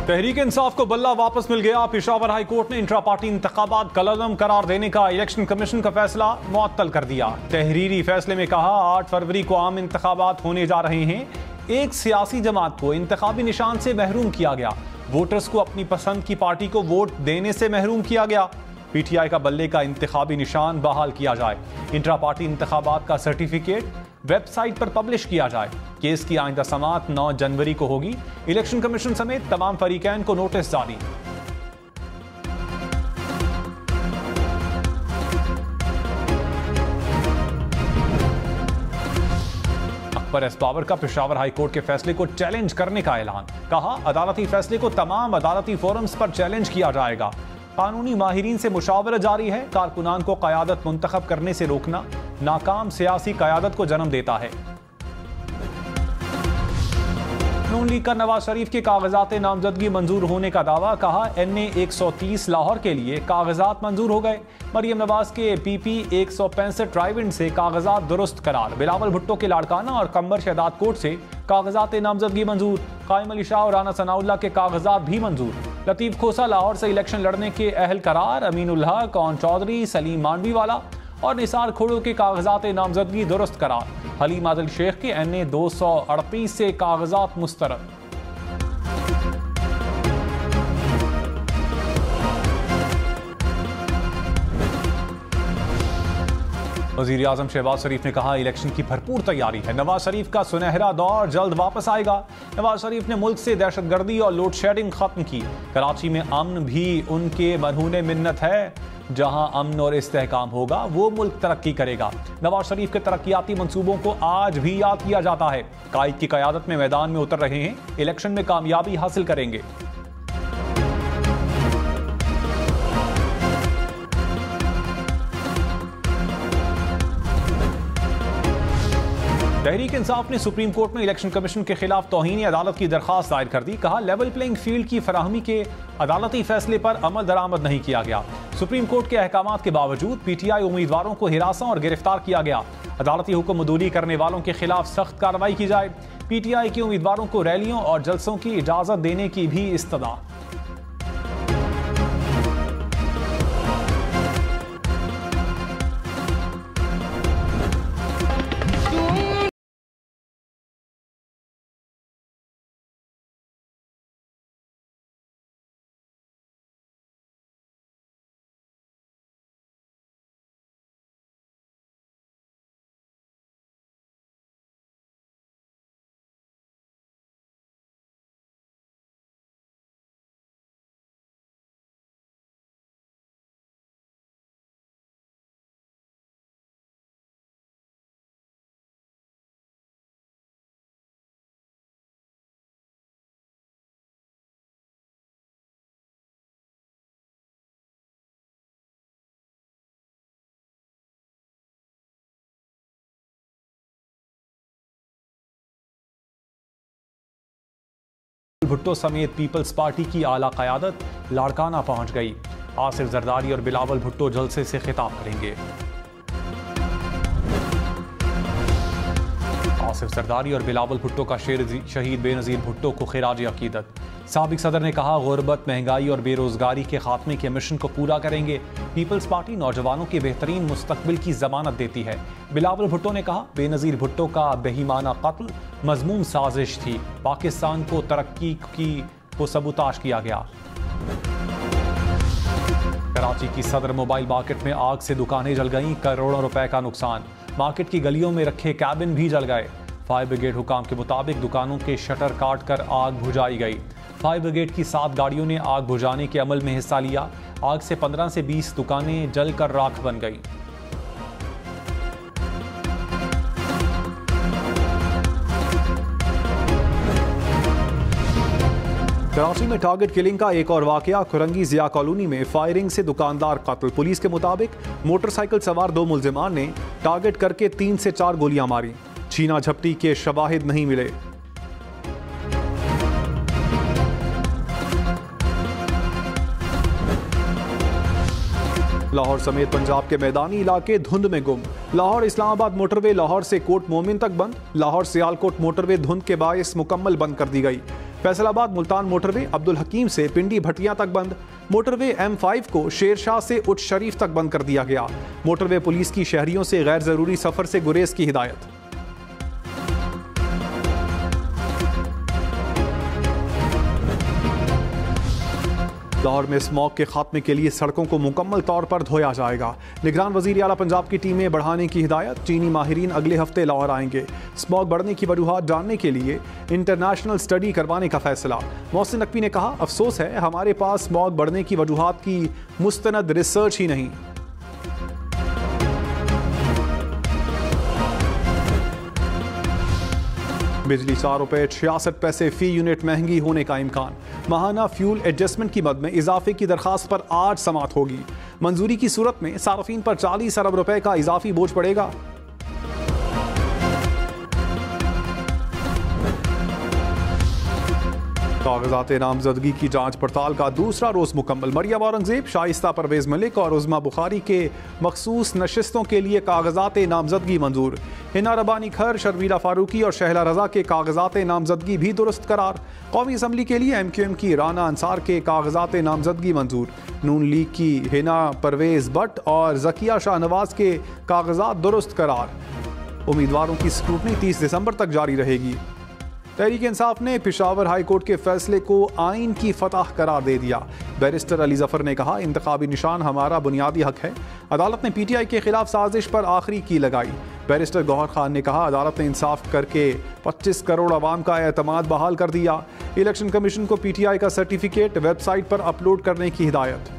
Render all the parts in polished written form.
तहरीक इंसाफ को बल्ला वापस मिल गया। पेशावर हाई कोर्ट ने इंट्रा पार्टी इंतखाबात कलअदम करार देने का इलेक्शन कमीशन का फैसला मुअत्तल कर दिया। तहरीरी फैसले में कहा 8 फरवरी को आम इंतखाबात होने जा रहे हैं। एक सियासी जमात को इंतखाबी निशान से महरूम किया गया। वोटर्स को अपनी पसंद की पार्टी को वोट देने से महरूम किया गया। पीटीआई का बल्ले का इंतखाबी निशान बहाल किया जाए। इंट्रा पार्टी इंतखाबात का सर्टिफिकेट वेबसाइट पर पब्लिश किया जाए। केस की आइंदा समाअत 9 जनवरी को होगी। इलेक्शन कमीशन समेत तमाम फरीकैन को नोटिस जारी। अकबर एस बाबर का पेशावर हाई कोर्ट के फैसले को चैलेंज करने का ऐलान। कहा अदालती फैसले को तमाम अदालती फोरम्स पर चैलेंज किया जाएगा। कानूनी माहिरीन से मुशावरा जारी है। कारकुनान को क़यादत मुंतखब करने से रोकना नाकाम सियासी क़यादत को जन्म देता है। नून लीग का नवाज शरीफ के कागजात नामजदगी मंजूर होने का दावा। कहा NA 130 लाहौर के लिए कागजात मंजूर हो गए। मरियम नवाज के PP 165 ट्राइवेंट से कागजात दुरुस्त करार। बिलावल भुट्टो के लाड़काना और कंबर शहदाद कोट से कागजात नामजदगी मंजूर। कायम अली शाह और राना सनाउल्लाह के कागजात भी मंजूर। लतीफ खोसा लाहौर से इलेक्शन लड़ने के अहल करार। अमीनुल हक, कौन चौधरी, सलीम मांडवी वाला और निसार खोड़ो के कागजात नामजदगी दुरुस्त करार। हलीम आदिल शेख के NA 238 से कागजात मुस्तरद। वज़ीर आज़म शहबाज शरीफ ने कहा इलेक्शन की भरपूर तैयारी है। नवाज शरीफ का सुनहरा दौर जल्द वापस आएगा। नवाज शरीफ ने मुल्क से दहशतगर्दी और लोड शेडिंग खत्म की। कराची में अमन भी उनके मरहूने मिन्नत है। जहां अमन और इस्तेहकाम होगा वो मुल्क तरक्की करेगा। नवाज शरीफ के तरक्याती मंसूबों को आज भी याद किया जाता है। कायद की क़यादत में मैदान में उतर रहे हैं। इलेक्शन में कामयाबी हासिल करेंगे। तहरीक इंसाफ ने सुप्रीम कोर्ट में इलेक्शन कमीशन के खिलाफ तौहीन अदालत की दरखास्त दायर कर दी। कहा लेवल प्लेइंग फील्ड की फराहमी के अदालती फैसले पर अमल दरामद नहीं किया गया। सुप्रीम कोर्ट के अहकामात के बावजूद PTI उम्मीदवारों को हिरासा और गिरफ्तार किया गया। अदालती हुक्म अदूली करने वालों के खिलाफ सख्त कार्रवाई की जाए। PTI के उम्मीदवारों को रैलियों और जलसों की इजाजत देने की भी इस्तदा। भुट्टो समेत पीपल्स पार्टी की आला क़यादत लाड़काना पहुंच गई। आसिफ जरदारी और बिलावल भुट्टो जलसे से खिताब करेंगे। आसिफ जरदारी और बिलावल भुट्टो का शहीद बेनज़ीर भुट्टो को खिराज अकीदत। साबिक सदर ने कहा गुर्बत, महंगाई और बेरोजगारी के खात्मे के मिशन को पूरा करेंगे। पीपल्स पार्टी नौजवानों के बेहतरीन मुस्तकबिल की जमानत देती है। बिलावल भुट्टो ने कहा बेनज़ीर भुट्टो का बेईमाना कत्ल मज़मूम साजिश थी। पाकिस्तान को तरक्की को सबूताश किया गया। कराची की सदर मोबाइल मार्केट में आग से दुकानें जल गईं। करोड़ों रुपए का नुकसान। मार्केट की गलियों में रखे कैबिन भी जल गए। फायर ब्रिगेड हुकाम के मुताबिक दुकानों के शटर काट कर आग बुझाई गई। फायर ब्रिगेड की 7 गाड़ियों ने आग बुझाने के अमल में हिस्सा लिया। आग से 15 से 20 दुकानें जलकर राख बन गईं। कराची में टारगेट किलिंग का एक और वाकया। खुरंगी जिया कॉलोनी में फायरिंग से दुकानदार कत्ल। पुलिस के मुताबिक मोटरसाइकिल सवार 2 मुलजिमान ने टारगेट करके 3 से 4 गोलियां मारी। छीना झपटी के शवाहिद नहीं मिले। लाहौर समेत पंजाब के मैदानी इलाके धुंध में गुम। लाहौर इस्लामाबाद मोटरवे लाहौर से कोट मोमिन तक बंद। लाहौर सियालकोट मोटरवे धुंध के बायस मुकम्मल बंद कर दी गई। फैसलाबाद मुल्तान मोटरवे अब्दुल हकीम से पिंडी भटिया तक बंद। मोटरवे M5 को शेरशाह से उच्च शरीफ तक बंद कर दिया गया। मोटरवे पुलिस की शहरियों से गैर जरूरी सफर से गुरेज की हिदायत। लाहौर में स्मॉग के खात्मे के लिए सड़कों को मुकम्मल तौर पर धोया जाएगा। निगरान वजीर आला पंजाब की टीमें बढ़ाने की हिदायत। चीनी माहिरीन अगले हफ्ते लाहौर आएंगे। स्मॉग बढ़ने की वजूहात जानने के लिए इंटरनेशनल स्टडी करवाने का फैसला। मोहसिन नकवी ने कहा, अफसोस है हमारे पास स्मॉग बढ़ने की वजूहात की मुस्तनद रिसर्च ही नहीं। बिजली 4 रुपये 66 पैसे फी यूनिट महंगी होने का इम्कान। माहाना फ्यूल एडजस्टमेंट की मद में इजाफे की दरखास्त पर आज समाअत होगी। मंजूरी की सूरत में सार्फिन पर 40 अरब रुपए का इजाफी बोझ पड़ेगा। कागजात नामजदगी की जांच पड़ताल का दूसरा रोज मुकम्मल। मरियम औरंगजेब, शाइस्ता परवेज मलिक और उज़मा बुखारी के मखसूस नशिस्तों के लिए कागजात नामजदगी मंजूर। हिना रबानी खर, शर्मीला फारूकी और शहला रजा के कागजात नामजदगी भी दुरुस्त करार। कौमी असम्बली के लिए MQM की राना अंसार के कागजात नामजदगी मंजूर। नून लीग की हिना परवेज भट्ट और जकिया शाहनवाज के कागजात दुरुस्त करार। उम्मीदवारों की स्क्रूटनी 30 दिसंबर तक जारी रहेगी। तहरीक इंसाफ ने पेशावर हाई कोर्ट के फैसले को आइन की फतह करार दे दिया। बैरिस्टर अली जफर ने कहा, इंतखाबी निशान हमारा बुनियादी हक है। अदालत ने PTI के खिलाफ साजिश पर आखिरी की लगाई। बैरिस्टर गौहर खान ने कहा, अदालत ने इंसाफ करके 25 करोड़ अवाम का एतमाद बहाल कर दिया। इलेक्शन कमीशन को PTI का सर्टिफिकेट वेबसाइट पर अपलोड करने की हिदायत।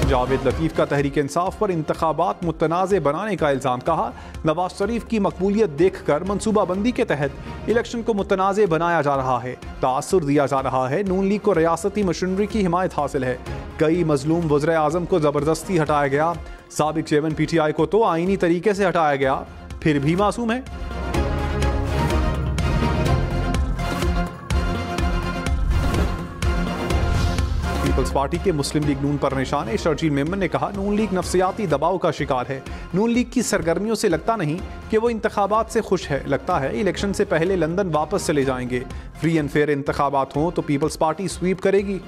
जावेद लतीफ का तहरीक इंसाफ पर इंतखाबात मुतनाज़े बनाने का इल्ज़ाम। कहा, नवाज शरीफ की मकबूलियत देखकर मनसूबाबंदी के तहत इलेक्शन को मुतनाज़े बनाया जा रहा है, तासुर दिया जा रहा है। नून लीग को रियासती मशीनरी की हिमायत हासिल है। कई मजलूम वज़ीर आज़म को ज़बरदस्ती हटाया गया। साबिक चेयरमैन PTI को तो आईनी तरीके से हटाया गया, फिर भी मासूम है। पीपल्स पार्टी के मुस्लिम लीग नून पर निशाने शर्जील मेमन ने कहा, नून लीग नफ्सियाती दबाव का शिकार है। नून लीग की सरगर्मियों से लगता नहीं कि वो इंतखाबात से खुश है, लगता है इलेक्शन से पहले लंदन वापस चले जाएंगे। फ्री एंड फेयर इंतखाबात हों तो पीपल्स पार्टी स्वीप करेगी।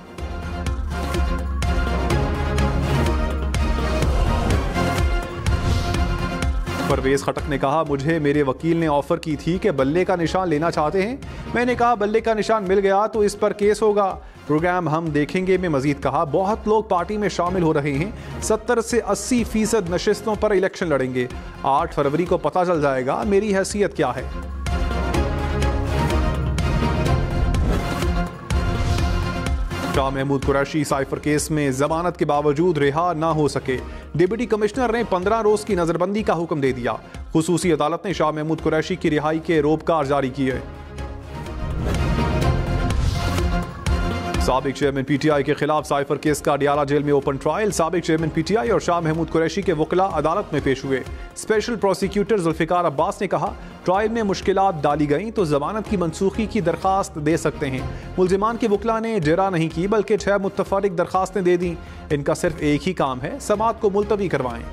परवेज खटक ने कहा, मुझे मेरे वकील ने ऑफर की थी कि बल्ले का निशान लेना चाहते हैं। मैंने कहा बल्ले का निशान मिल गया तो इस पर केस होगा। प्रोग्राम हम देखेंगे में मजीद कहा, बहुत लोग पार्टी में शामिल हो रहे हैं। 70 से 80% नशिस्तों पर इलेक्शन लड़ेंगे। 8 फरवरी को पता चल जाएगा मेरी हैसियत क्या है। शाह महमूद कुरैशी साइफर केस में जमानत के बावजूद रिहा ना हो सके। डिप्टी कमिश्नर ने 15 रोज की नजरबंदी का हुक्म दे दिया। खुसूसी अदालत ने शाह महमूद कुरैशी की रिहाई के रोबकार जारी किए। साबिक चेयरमैन PTI के खिलाफ साइफर केस का अडियाला जेल में ओपन ट्रायल। साबिक चेयरमैन PTI और शाह महमूद कुरैशी के वकला अदालत में पेश हुए। स्पेशल प्रोसिक्यूटर जुल्फिकार अब्बास ने कहा, ट्रायल में मुश्किलात डाली गई तो जमानत की मनसूखी की दरखास्त दे सकते हैं। मुल्जिमान के वकला ने जरा नहीं की बल्कि 6 मुतफरिक दरखास्तें दे दी। इनका सिर्फ एक ही काम है, समाअत को मुलतवी करवाएं।